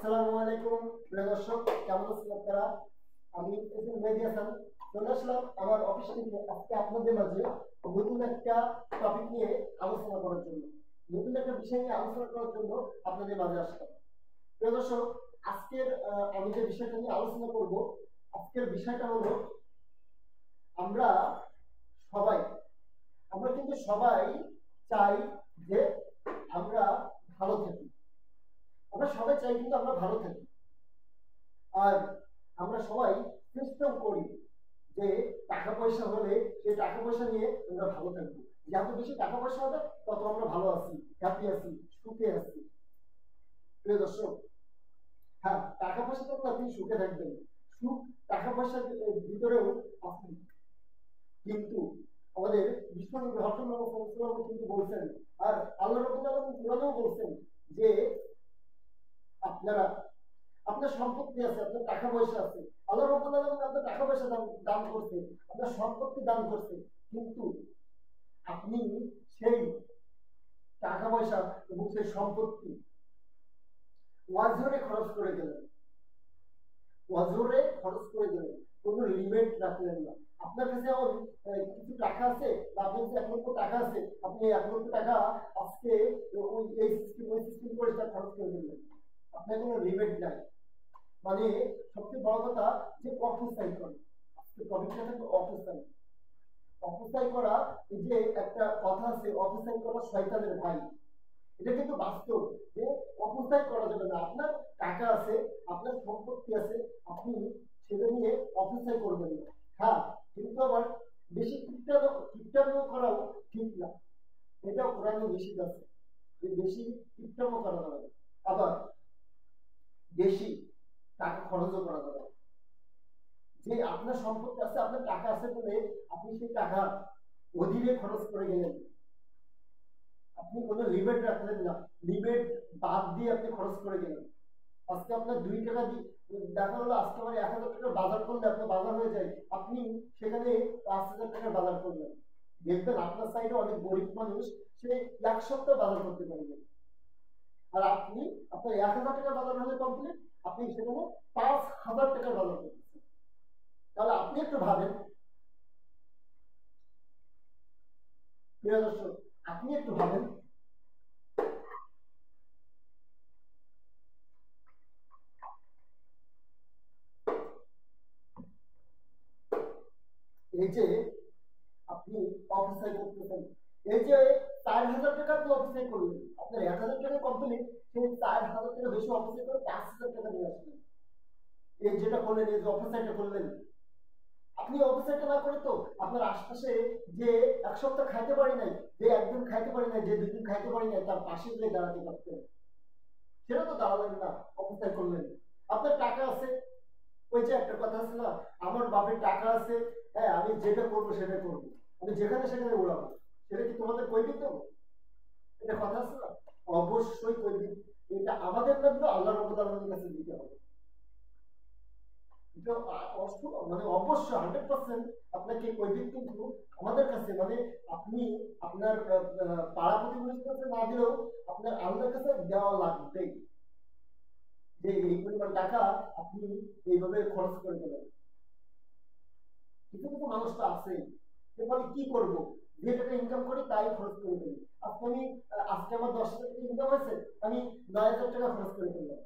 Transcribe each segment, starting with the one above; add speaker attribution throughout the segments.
Speaker 1: আসসালামু আলাইকুম প্রিয় দর্শক, কেমন আছেন আপনারা? আমি এসএম মেহেদী হাসান চলে আসলাম আমার অফিস থেকে আজকে আপনাদের মাঝে নতুন একটা টপিক নিয়ে আলোচনা করার জন্য, নতুন একটা বিষয় নিয়ে আলোচনা করার জন্য আপনাদের মাঝে আসলাম। প্রিয় দর্শক, আজকের আমি যে বিষয়টা নিয়ে আলোচনা করব, আজকের বিষয়টা হলো আমরা সবাই আমরা কিন্তু সবাই চাই যে আমরা ভালো থাকি। আমরা সবাই চাই কিন্তু আমরা ভালো থাকি। আর আমরা সবাই চেষ্টাও করি যে টাকা পয়সা হলে সেই টাকা পয়সা নিয়ে আমরা ভালো থাকবো। যত বেশি টাকা পয়সা হবে তত আমরা ভালো আছি, হ্যাপি আছি, সুখে আছি। প্রিয় দর্শক, হ্যাঁ, টাকা পয়সা থাকলে আপনি সুখে থাকবেন, সুখ টাকা পয়সার ভিতরেও আছে। কিন্তু আমাদের বিশ্বনবী হযরত মুহাম্মদ সাল্লাল্লাহু আলাইহি ওয়াসাল্লাম কিন্তু বলছেন, আর আল্লাহ রাব্বুল আলামিন কোরআনেও বলছেন যে আপনারা আপনার সম্পত্তি আছে, আপনার টাকা পয়সা আছে, আল্লাহ রাব্বুল আলামিন আপনার টাকা পয়সা দান করছে, আপনার সম্পত্তি দান করছে, কিন্তু আপনি সেই টাকা পয়সা এবং সেই সম্পত্তি ওয়াজরে খরচ করে গেলেন, ওয়াজরে খরচ করে গেলেন, কোনো লিমিট রাখলেন না। আপনার কাছে এখন কিছু টাকা আছে, বা আপনার কাছে 1 লক্ষ টাকা আছে, আপনি 1 লক্ষ টাকা আজকে ওই এই সিস্টেম ওই সিস্টেম করে খরচ করে দিলেন, আপনার কোনো লিমিট নাই। মানে সবচেয়ে বড় কথা যে অপচয় করে, আজকে টপিকটা থাকে অপচয়। অপচয় করা, এই যে একটা কথা আছে, অপচয় করা শয়তানের ভাই, এটা কিন্তু বাস্তব যে অপচয় করা যাবে না। আপনার টাকা আছে, আপনার সম্পত্তি আছে, আপনি সেটা নিয়ে অপচয় করবেন না। হ্যাঁ, কিন্তু আবার বেশি কিপটামি করাও ঠিক না, এটাও কোরআনে নিষেধ আছে যে বেশি কিপটামি করা যাবে না, আবার বেশি টাকা খরচও করা যাবে না। যে আপনার সম্পত্তি আছে, আপনার টাকা আছে বলে আপনি সেই টাকা অধীরে খরচ করে গেলেন, আপনি কোনো লিমিট রাখলেন না, লিমিট বাদ দিয়ে আপনি খরচ করে গেলেন। আজকে আপনার 2 টাকা দিয়ে দেখা হলো, আজকে আমার 1000 টাকা বাজার করলে আপনার বাজার হয়ে যায়, আপনি সেখানে 5000 টাকার বাজার করলেন। দেখবেন আপনার সাইডে অনেক গরিব মানুষ, সে 1 সপ্তাহ বাজার করতে পারবে, আর আপনি আপনার 1000 টাকা বাজার হলে কমপ্লিট, আপনি সেখানে 5000 টাকার বাজার করতেছেন। তাহলে আপনি একটু ভাবেন প্রিয় দর্শক, আপনি একটু ভাবেন এই যে আপনি অফিসাই করতেছেন, এই যে 4000 টাকা আপনি অফিসাই করলেন, আপনার 1000 টাকা কমপ্লিট, সেই 4000 টাকা বেশি অফিসাই করে 5000 টাকা নিয়ে আসলেন। এই যেটা করলেন, এই যে অফিসাইটা করলেন, আপনি অফিসাইটা না করে তো আপনার আশপাশে যে 1 সপ্তাহ খাইতে পারি নাই, যে 1 দিন খাইতে পারি নাই, যে 2 দিন খাইতে পারি নাই, তার পাশে গিয়ে দাঁড়াতে পারতেন, সেটা তো দাঁড়ালেন না, অফিসাই করলেন। আপনার টাকা আছে, ওই যে একটা কথা আছে না, আমার বাপের টাকা আছে, হ্যাঁ আমি যেটা করবো সেটা করবো, আমি যেখানে সেখানে উড়াবো, সেটা কি তোমাদের কই দিত? এটা কথা আছে না, অবশ্যই কই দিত। এটা আমাদের না দিলেও আল্লাহ রাব্বুল আলামিনের কাছে দিতে হবে। এটা মানে অবশ্যই 100% আপনাকে কই দিত, কিন্তু আমাদের কাছে মানে আপনি আপনার পাড়া প্রতিবেশীর কাছে না দিলেও আপনার আল্লাহর কাছে দেওয়া লাগবে, যে এই পরিমাণ টাকা আপনি এইভাবে খরচ করে গেলেন। কিছু কিছু মানুষ তো আছে, যে বলে কি করব, যে টাকা ইনকাম করি তাই খরচ করে ফেলি। আপনি আজকে আমার 10,000 টাকা ইনকাম হয়েছে, আমি 9,000 টাকা খরচ করে ফেললাম,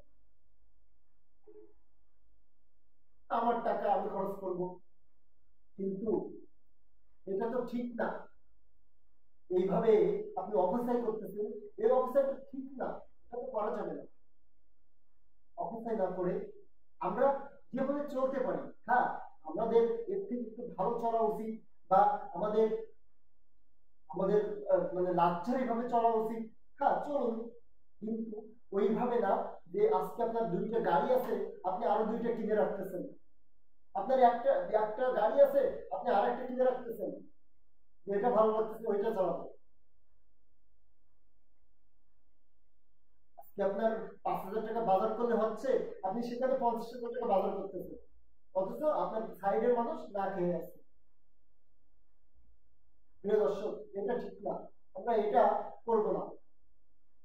Speaker 1: আমার টাকা আমি খরচ করব, কিন্তু এটা তো ঠিক না। এইভাবে আপনি অপচয় করতেছেন, এই অপচয়টা ঠিক না, এটা তো করা যাবে না। অপচয় না করে আমরা যেভাবে চলতে পারি, হ্যাঁ আমাদের এর থেকে একটু ভালো চলা উচিত, বা আমাদের আমাদের মানে লাক্সারি ভাবে চলা উচিত। হ্যাঁ চলুন, কিন্তু ওইভাবে না যে আজকে আপনার 2টা গাড়ি আছে, আপনি আরো 2টা কিনে রাখতেছেন, আপনার একটা একটা গাড়ি আছে, আপনি আরেকটা কিনে রাখতেছেন, যেটা ভালো লাগতেছে ওইটা চালাবো। আজকে আপনার 5000 টাকা বাজার করলে হচ্ছে, আপনি সেখানে 50,000 টাকা বাজার করতেছেন, অথচ আপনার সাইডের মানুষ না খেয়ে আছে। প্রিয় দর্শক, এটা ঠিক না, আমরা এটা করবো না।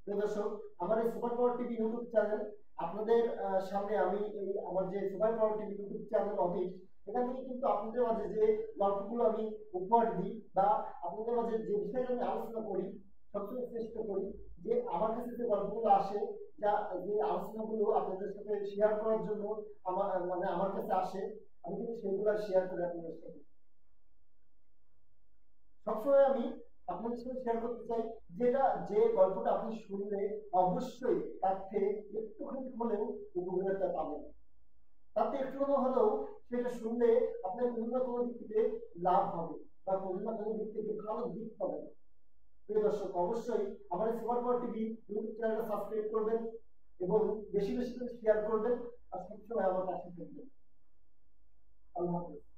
Speaker 1: প্রিয় দর্শক, আমার এই super power TV YouTube channel আপনাদের সামনে আমি এই আমার যে super power TV YouTube channel office, এখান থেকে কিন্তু আপনাদের মাঝে যে গল্পগুলো আমি উপহার দিই বা আপনাদের মাঝে যে বিষয়টা আমি আলোচনা করি, সবসময় চেষ্টা করি যে আমার কাছে যে গল্পগুলো আসে, যা যে আলোচনাগুলো আপনাদের সাথে শেয়ার করার জন্য আমার মানে আমার কাছে আসে, আমি কিন্তু সেগুলো শেয়ার করি আপনাদের সাথে। সবসময় আমি আপনাদের সাথে শেয়ার করতে চাই যেটা যে গল্পটা আপনি শুনলে অবশ্যই তার থেকে একটুখানি হলেও উপকারিতা পাবেন, তাতে একটু হলেও সেটা শুনলে আপনার কোনো না কোনো দিক থেকে লাভ হবে বা কোনো না কোনো দিক থেকে ভালো দিক পাবেন। প্রিয় দর্শক, অবশ্যই আমার সুপার পাওয়ার টিভি ইউটিউব চ্যানেলটা সাবস্ক্রাইব করবেন এবং বেশি বেশি করে শেয়ার করবেন আর সবসময় আমার পাশে থাকবেন। আল্লাহ হাফেজ।